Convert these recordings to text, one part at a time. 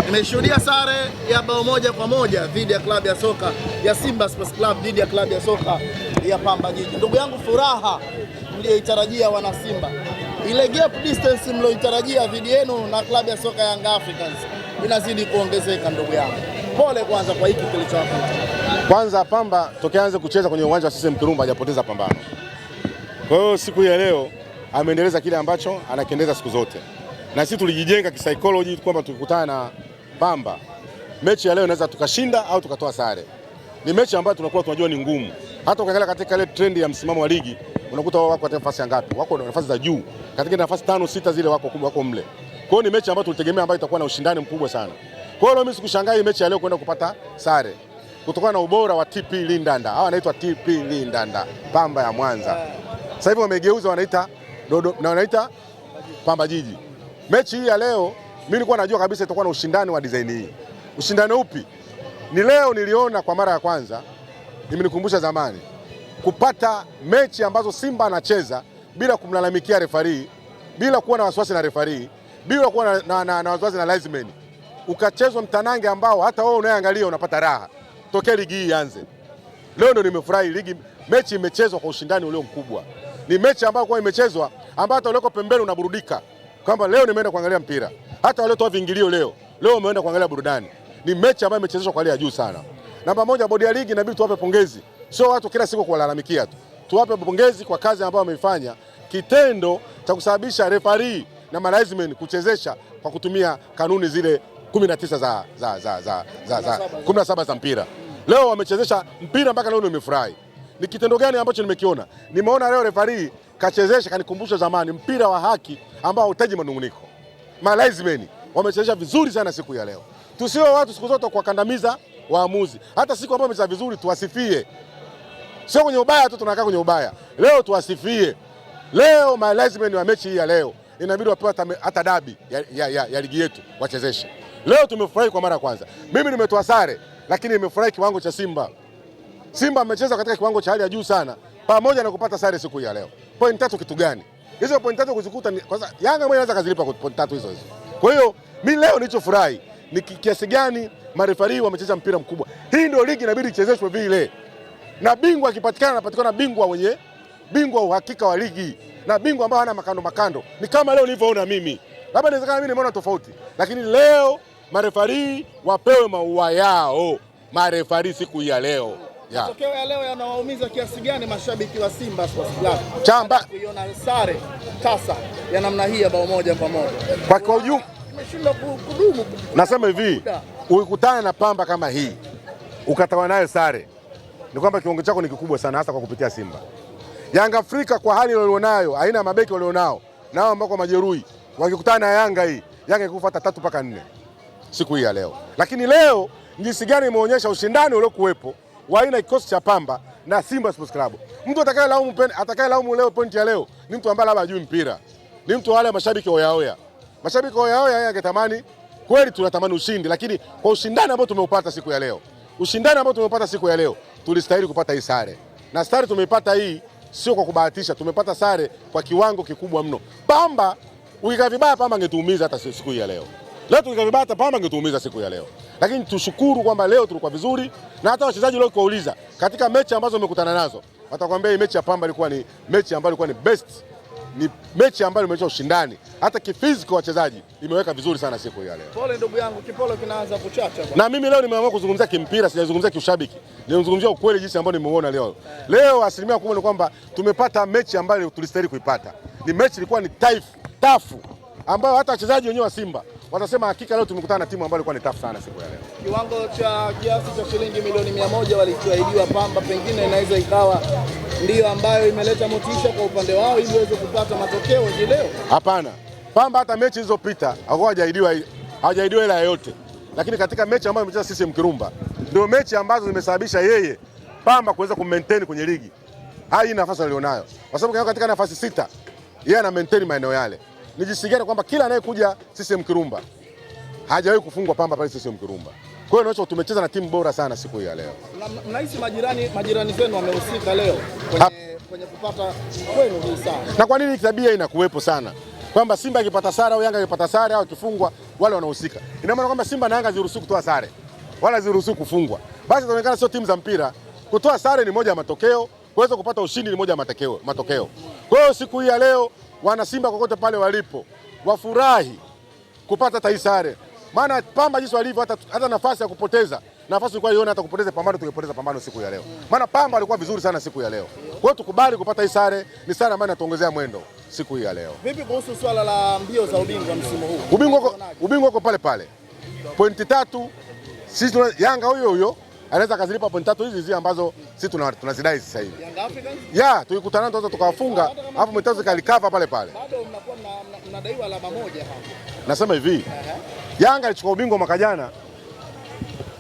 Nimeshuhudia sare ya bao moja kwa moja dhidi ya klabu ya soka ya Simba Sports Club dhidi ya klabu ya soka ya Pamba Jiji. Ndugu yangu, furaha mlioitarajia wana Simba, ile gap distance mlioitarajia dhidi yenu na klabu ya soka Young Africans inazidi kuongezeka. Ndugu yangu, pole kwanza kwa hiki kilichowakuta. Kwanza Pamba tokeanze kucheza kwenye uwanja wa CCM Kirumba hajapoteza pambano. Kwa hiyo siku ya leo ameendeleza kile ambacho anakiendeleza siku zote. Na sisi tulijijenga kisaikolojia kwamba tukikutana na Pamba, mechi ya leo inaweza tukashinda au tukatoa sare. Ni mechi ambayo tunakuwa tunajua ni ngumu. Hata ukiangalia katika ile trend ya msimamo wa ligi, unakuta wao wako katika nafasi ngapi? Wako nafasi za juu. Katika nafasi 5 6 zile wako mle. Kwa hiyo ni mechi ambayo tulitegemea ambayo itakuwa na ushindani mkubwa sana. Kwa hiyo mimi sikushangaa mechi ya leo kwenda kupata sare. Kutokana na ubora wa TP Lindanda. Hawa wanaitwa TP Lindanda, Pamba ya Mwanza. Sasa hivi wamegeuza wanaita Pamba Jiji. Mechi hii ya leo mimi nilikuwa najua kabisa itakuwa na ushindani wa design hii. Ushindani upi? Ni leo niliona kwa mara ya kwanza, imenikumbusha zamani, kupata mechi ambazo Simba anacheza bila kumlalamikia refarii, bila kuwa na wasiwasi na refarii, bila kuwa na wasiwasi na linesman. Ukachezwa mtanange ambao hata wewe unayeangalia unapata raha. Tokea ligi hii ianze. Leo ndo nimefurahi, ligi mechi imechezwa kwa ushindani ulio mkubwa. Ni mechi ambayo kwa imechezwa ambayo hata ulioko pembeni unaburudika. Kwamba leo nimeenda kuangalia mpira. Hata wale toa vingilio leo umeenda kuangalia burudani. Ni mechi ambayo imechezeshwa kwa hali ya juu sana. Namba moja, bodi ya ligi inabidi tuwape pongezi. Sio watu kila siku kuwalalamikia tu. Tuwape pongezi kwa kazi ambayo wameifanya. Kitendo cha kusababisha referee na management kuchezesha kwa kutumia kanuni zile 19 17 za mpira. Leo wamechezesha mpira mpaka leo nimefurahi. Ni kitendo gani ambacho nimekiona? Nimeona leo referee kachezesha, kanikumbusha zamani mpira wa haki ambao hutaji manunguniko. Management wamechezesha vizuri sana siku ya leo. Tusio watu siku zote kuwakandamiza waamuzi. Hata siku ambayo wamecheza vizuri tuwasifie. Sio kwenye ubaya tu tunakaa kwenye ubaya. Leo tuwasifie. Leo management wa mechi hii ya leo inabidi wapewe hata dabi ya ligi yetu wachezeshe. Leo tumefurahi kwa mara ya kwanza. Mimi nimetoa sare lakini nimefurahi kiwango cha Simba. Simba amecheza katika kiwango cha hali ya juu sana pamoja na kupata sare siku ya leo. Point 3 kitu gani? Hizo point 3 kuzikuta kwanza Yanga mwenyewe anaweza kazilipa point 3 hizo. Kwa hiyo mimi leo nilichofurahi ni kiasi gani marefari wamecheza mpira mkubwa. Hii ndio ligi inabidi ichezeshwe vile. Na bingwa akipatikana anapatikana bingwa uhakika wa ligi. Na bingwa ambao hana makando. Ni kama leo nilivyoona mimi. Labda inawezekana mimi nimeona tofauti. Lakini leo marefari wapewe maua yao. Marefari siku ya leo. Matokeo ya leo yanawaumiza kiasi gani mashabiki wa Simba Sports Club? Chamba kuiona sare tasa ya namna hii ya bao moja kwa moja. Kwa ujumla imeshindwa kudumu. Nasema hivi, ukikutana na Pamba kama hii, ukatawa nayo sare, ni kwamba kiwango chako ni kikubwa sana hasa kwa kupitia Simba. Yanga Afrika kwa hali walionayo, aina ya mabeki walionao, nao ambao kwa majeruhi, wakikutana na Yanga hii, Yanga ikufa hata 3 mpaka 4 siku hii ya leo. Lakini leo jinsi gani imeonyesha ushindani uliokuwepo wa aina kikosi cha Pamba na Simba Sports Club. Mtu atakayelaumu leo point ya leo ni mtu ambaye labda hajui mpira. Ni mtu wale mashabiki oya. Mashabiki oya yangetamani kweli tunatamani ushindi, lakini kwa ushindani ambao tumeupata siku ya leo. Ushindani ambao tumepata siku ya leo, tulistahili kupata hii sare. Na sare tumeipata hii sio kwa kubahatisha, tumepata sare kwa kiwango kikubwa mno. Pamba ukikaa vibaya Pamba angetuumiza hata siku hii ya leo. Leo tukikaa vibaya Pamba angetuumiza siku ya leo. Lakini tushukuru kwamba leo tulikuwa vizuri, na hata wachezaji leo kuuliza katika mechi ambazo wamekutana nazo watakwambia hii mechi ya Pamba ilikuwa ni mechi ambayo ilikuwa ni best, ni mechi ambayo imeonyesha ushindani, hata kifiziki wachezaji imeweka vizuri sana siku ya leo. Pole ndugu yangu, kipolo kinaanza kuchacha. Na mimi leo nimeamua kuzungumzia kimpira, sijazungumzia kiushabiki. Nimezungumzia ukweli jinsi ambao nimeona leo. Leo asilimia kubwa ni kwamba tumepata mechi ambayo tulistahili kuipata. Ni mechi ilikuwa ni tafu ambayo hata wachezaji wenyewe wa Simba watasema hakika leo tumekutana na timu ambayo ilikuwa ni tafu sana siku ya leo. Kiwango cha kiasi cha shilingi milioni 100 walichoahidiwa Pamba pengine inaweza ikawa ndio ambayo imeleta motisha kwa upande wao ili waweze kupata matokeo hii leo. Hapana. Pamba hata mechi zilizopita hawajaidiwa hela yoyote. Lakini katika mechi ambayo imecheza CCM Kirumba ndio mechi ambazo zimesababisha yeye Pamba kuweza kumaintain kwenye ligi. Hai nafasi alionayo. Kwa sababu katika nafasi 6 yeye ana maintain maeneo yale. Nijisigana kwamba kila anayekuja CCM Kirumba hajawahi kufungwa Pamba pale CCM Kirumba. Kwa hiyo inaonyesha tumecheza na timu bora sana siku hii ya leo. Mnahisi majirani zenu wamehusika leo kwenye kupata kwenu hii sana? Na kwa nini tabia inakuwepo sana? Kwamba Simba ikipata sare au Yanga ikipata sare au ikifungwa wale wanahusika. Ina maana kwamba Simba na Yanga ziruhusu kutoa sare wala ziruhusu kufungwa. Basi inaonekana sio timu za mpira. Kutoa sare ni moja ya matokeo, kuweza kupata ushindi ni moja ya matokeo. Kwa hiyo siku hii ya leo wana Simba kokote pale walipo wafurahi kupata hata hii sare. Maana Pamba jinsi walivyo hata nafasi ya kupoteza, nafasi ilikuwa ione hata kupoteza Pambano, tungepoteza Pambano siku ya leo. Maana Pamba walikuwa vizuri sana siku ya leo. Kwa hiyo tukubali kupata hii sare, ni sare ambayo inatuongezea mwendo siku hii ya leo. Vipi kuhusu swala la mbio za ubingwa msimu huu? Ubingwa uko pale pale. Pointi 3 sisi Yanga huyo anaweza kazilipa pointi 3 hizi ambazo sisi tunazidai sasa hivi. Yanga Africans? Tukikutana tunaweza tukawafunga, hapo mtazo kalikava pale pale. Bado mnakuwa mnadaiwa alama moja hapa. Nasema hivi. Yanga alichukua ubingwa mwaka jana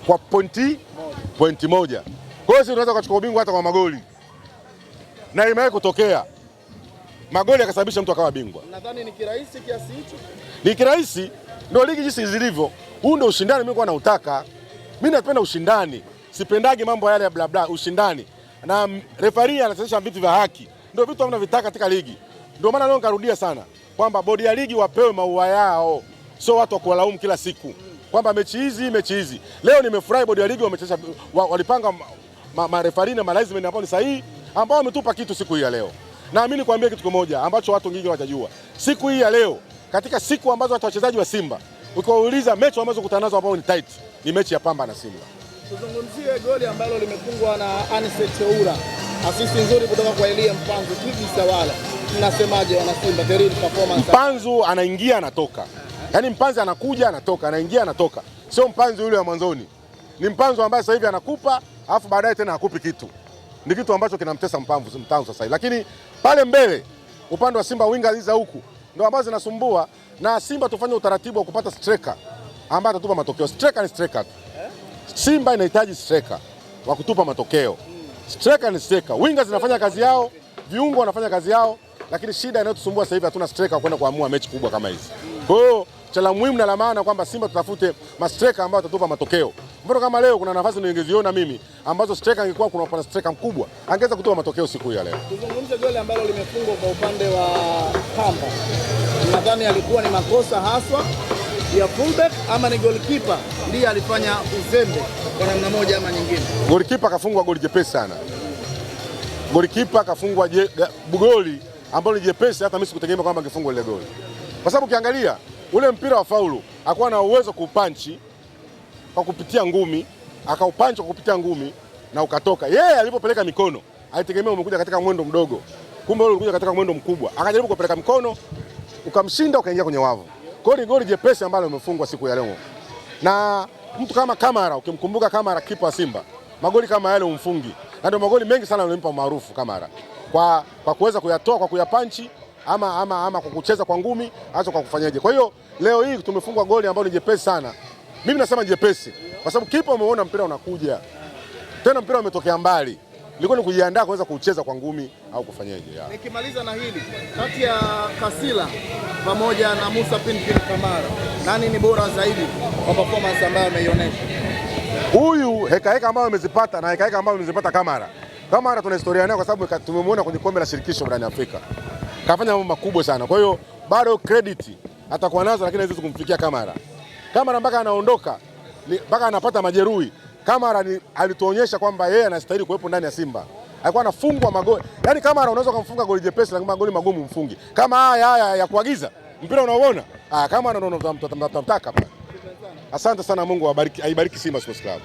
kwa pointi moja. Kwa hiyo sisi tunaweza kuchukua ubingwa hata kwa magoli. Na imewahi kutokea. Magoli yakasababisha mtu akawa bingwa. Nadhani ni kirahisi kiasi hicho. Ni kirahisi, ndio ligi jinsi zilivyo. Huu ndio ushindani mimi kwa nautaka. Mimi napenda ushindani. Sipendagi mambo yale ya bla bla, ushindani. Na refarii anasema vitu vya haki. Ndio vitu tunavitaka katika ligi. Ndio maana leo nikarudia sana kwamba bodi ya ligi wapewe maua yao. Sio watu wa kuwalaumu kila siku. Kwamba mechi hizi. Leo nimefurahi bodi ya ligi wamecheza, walipanga marefarii na management ambao ni sahihi, ambao wametupa kitu siku hii ya leo. Naamini kuambia kitu kimoja ambacho watu wengi hawajajua. Siku hii ya leo, katika siku ambazo watu wachezaji wa Simba ukiwauliza mechi ambazo kukutana nazo ambao ni tight, ni mechi ya Pamba na Simba. Tuzungumzie goli ambalo limefungwa na Anise Teura. Asisi nzuri kutoka kwa Elia Mpanzu, Twibi Sawala. Mnasemaje wana Simba? Very performance. Mpanzu anaingia anatoka. Yaani Mpanzu anakuja anatoka, anaingia anatoka. Sio Mpanzu yule wa mwanzoni. Ni Mpanzu ambaye sasa hivi anakupa, alafu baadaye tena hakupi kitu. Ni kitu ambacho kinamtesa Mpanzu sasa hivi. Lakini pale mbele upande wa Simba winga hizo huku ndio ambazo zinasumbua, na Simba tufanye utaratibu wa kupata striker ambaye atatupa matokeo. Striker ni striker. Simba inahitaji striker wa kutupa matokeo. Striker ni striker. Winga zinafanya kazi yao, viungo wanafanya kazi yao, lakini shida inayotusumbua sasa hivi hatuna striker kwenda kuamua mechi kubwa kama hizi. Kwa hiyo cha la muhimu na la maana kwamba Simba tutafute mastreka ambao watatupa matokeo. Mfano kama leo kuna nafasi ningeziona mimi ambazo striker angekuwa kuna pana striker mkubwa angeweza kutoa matokeo siku ya leo. Tuzungumze goli ambalo limefungwa kwa upande wa Pamba. Nadhani alikuwa ni makosa haswa ya fullback ama ni goalkeeper ndiye alifanya uzembe kwa namna moja ama nyingine. Goalkeeper kafungwa goli jepesi sana. Goalkeeper kafungwa goli ambalo ni jepesi, hata mimi sikutegemea kwamba angefungwa ile goli. Kwa sababu ukiangalia ule mpira wa faulu hakuwa na uwezo kuupanchi kwa kupitia ngumi, akaupanchi kwa kupitia ngumi na ukatoka. Yeye alipopeleka mikono alitegemea umekuja katika mwendo mdogo. Kumbe ule ulikuja katika mwendo mkubwa. Akajaribu kupeleka mikono, ukamshinda, ukaingia kwenye wavu. Kwa hiyo ni goli jepesi ambalo limefungwa siku ya leo. Na mtu kama Kamara, ukimkumbuka Kamara kipa wa Simba, magoli kama yale umfungi. Na ndio magoli mengi sana yanampa maarufu Kamara. Kwa kuweza kuyatoa kwa kuyapanchi ama kwa kucheza kwa ngumi, hata kwa kufanyaje. Kwa hiyo leo hii tumefungwa goli ambalo ni jepesi sana. Mimi nasema jepesi kwa sababu kipa umeona mpira unakuja. Tena mpira umetokea mbali. Ilikuwa ni kujiandaa kuweza kucheza kwa ngumi au kufanyaje. Nikimaliza na hili, kati ya Kasila pamoja na Musa Pinpin Kamara, nani ni bora zaidi kwa performance ambayo ameionyesha? Huyu heka ambayo amezipata na heka ambayo amezipata Kamara. Kamara tuna historia nayo kwa sababu tumemwona kwenye kombe la shirikisho barani Afrika. Kafanya mambo makubwa sana. Kwa hiyo bado credit atakuwa nazo, lakini haiwezi kumfikia Kamara. Kamara mpaka anaondoka, mpaka anapata majeruhi. Kamara alituonyesha kwamba yeye anastahili kuwepo ndani ya Simba. Alikuwa anafungwa magoli. Yaani Kamara unaweza kumfunga goli jepesi lakini magoli magumu mfungi. Kama haya ya kuagiza, mpira unaoona? Kamara ndio tunamtaka. Asante sana, Mungu aibariki Simba Sports Club.